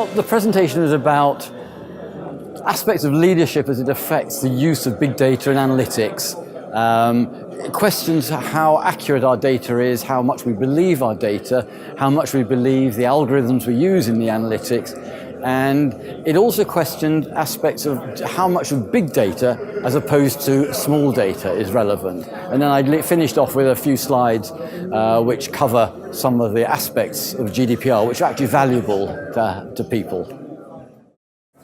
Well, the presentation is about aspects of leadership as it affects the use of big data and analytics. It questions how accurate our data is, how much we believe our data, how much we believe the algorithms we use in the analytics, and it also questioned aspects of how much of big data as opposed to small data is relevant. And then I finished off with a few slides which cover some of the aspects of GDPR which are actually valuable to people.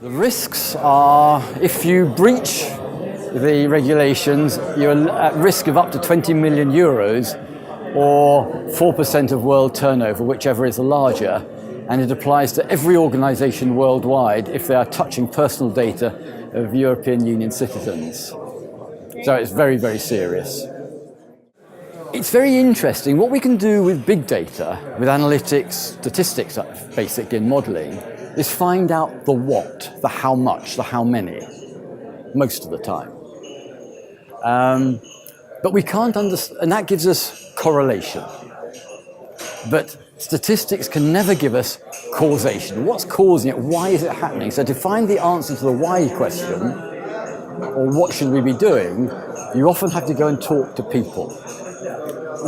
The risks are, if you breach the regulations, you're at risk of up to 20 million euros or 4% of world turnover, whichever is the larger. And it applies to every organization worldwide if they are touching personal data of European Union citizens. So it's very, very serious. It's very interesting. What we can do with big data, with analytics, statistics, basically, and modeling, is find out the what, the how much, the how many, most of the time. But we can't understand, and that gives us correlation. But statistics can never give us causation. What's causing it? Why is it happening? So to find the answer to the why question, or what should we be doing, you often have to go and talk to people.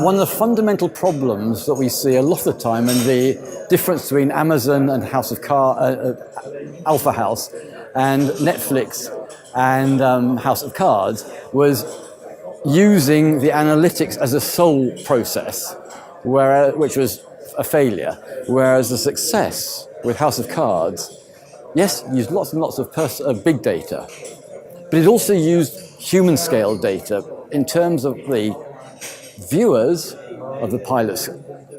One of the fundamental problems that we see a lot of the time, and the difference between Amazon and Alpha House and Netflix and House of Cards, was using the analytics as a sole process, which was a failure, whereas the success with House of Cards, yes, used lots and lots of big data, but it also used human scale data in terms of the viewers of the pilots,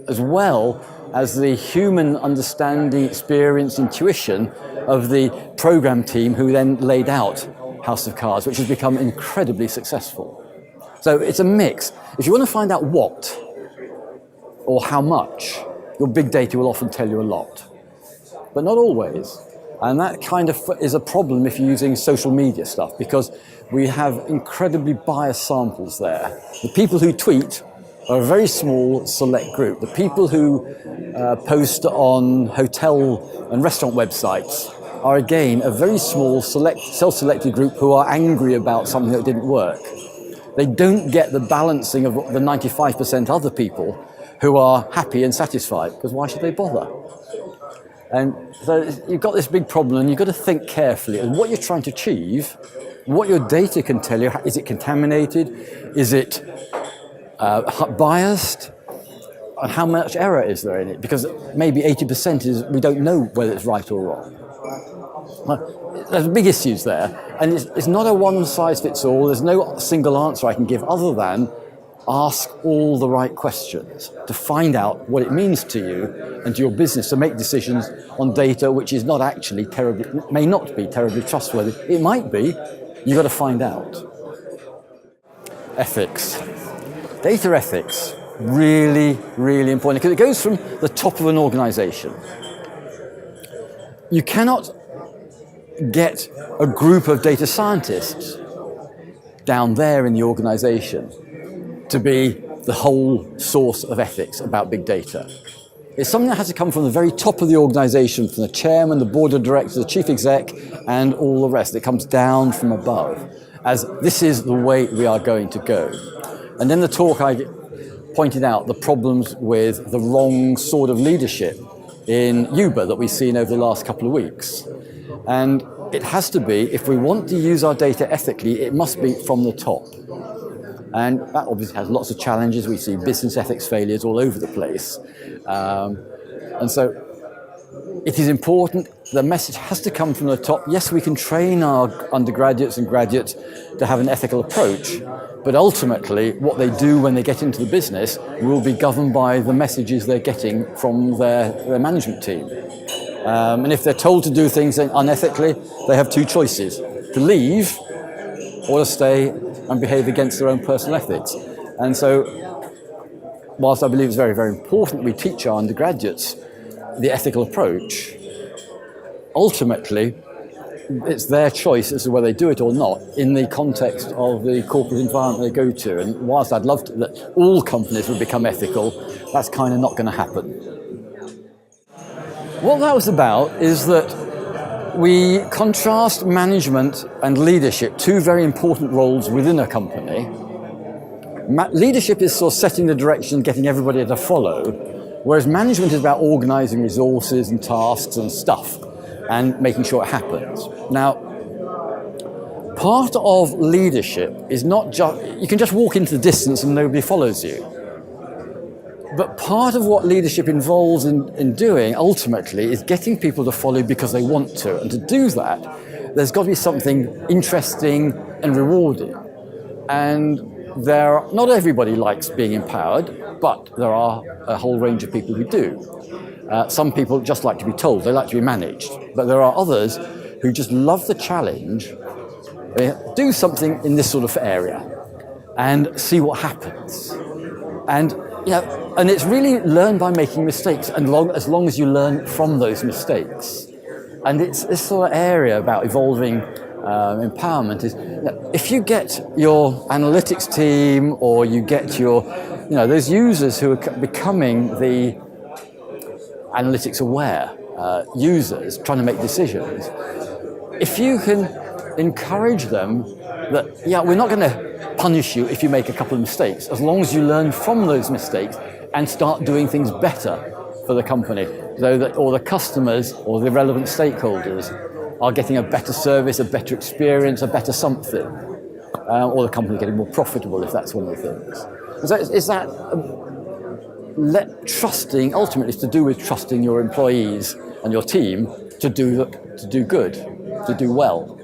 as well as the human understanding, experience, intuition of the program team who then laid out House of Cards, which has become incredibly successful. So it's a mix. If you want to find out what or how much, your big data will often tell you a lot, but not always. And that kind of is a problem if you're using social media stuff, because we have incredibly biased samples there. The people who tweet are a very small select group. The people who post on hotel and restaurant websites are again a very small self-selected group who are angry about something that didn't work. They don't get the balancing of the 95% other people who are happy and satisfied, because why should they bother? And so you've got this big problem, and you've got to think carefully and what you're trying to achieve, what your data can tell you. Is it contaminated? Is it biased? And how much error is there in it? Because maybe 80% is we don't know whether it's right or wrong. There's big issues there, and it's not a one-size-fits-all. There's no single answer I can give other than ask all the right questions to find out what it means to you and to your business to make decisions on data which is not actually may not be terribly trustworthy. It might be. You've got to find out. Ethics. Data ethics, really, really important, because it goes from the top of an organization. You cannot get a group of data scientists down there in the organization to be the whole source of ethics about big data. It's something that has to come from the very top of the organization, from the chairman, the board of directors, the chief exec, and all the rest. It comes down from above, as this is the way we are going to go. And in the talk, I pointed out the problems with the wrong sort of leadership in Uber that we've seen over the last couple of weeks. And it has to be, if we want to use our data ethically, it must be from the top. And that obviously has lots of challenges. We see business ethics failures all over the place. And so it is important, the message has to come from the top. Yes, we can train our undergraduates and graduates to have an ethical approach, but ultimately what they do when they get into the business will be governed by the messages they're getting from their management team. And if they're told to do things unethically, they have two choices: to leave or to stay and behave against their own personal ethics. And so, whilst I believe it's very, very important we teach our undergraduates the ethical approach, ultimately it's their choice as to whether they do it or not in the context of the corporate environment they go to. And whilst I'd love that all companies would become ethical, that's kind of not going to happen. What that was about is that we contrast management and leadership, two very important roles within a company. Leadership is sort of setting the direction, getting everybody to follow, whereas management is about organizing resources and tasks and stuff and making sure it happens. Now, part of leadership is not just, you can just walk into the distance and nobody follows you. But part of what leadership involves in doing, ultimately, is getting people to follow because they want to. And to do that, there's got to be something interesting and rewarding. And not everybody likes being empowered, but there are a whole range of people who do. Some people just like to be told, they like to be managed. But there are others who just love the challenge. Do something in this sort of area and see what happens. And it's really learn by making mistakes, and as long as you learn from those mistakes. And it's this sort of area about evolving empowerment is, if you get your analytics team or you get your, those users who are becoming the analytics aware users trying to make decisions, if you can encourage them that, we're not going to punish you if you make a couple of mistakes, as long as you learn from those mistakes and start doing things better for the company, so that all the customers or the relevant stakeholders are getting a better service, a better experience, a better something, or the company getting more profitable, if that's one of the things. So is that trusting, ultimately, it's to do with trusting your employees and your team to do good, to do well.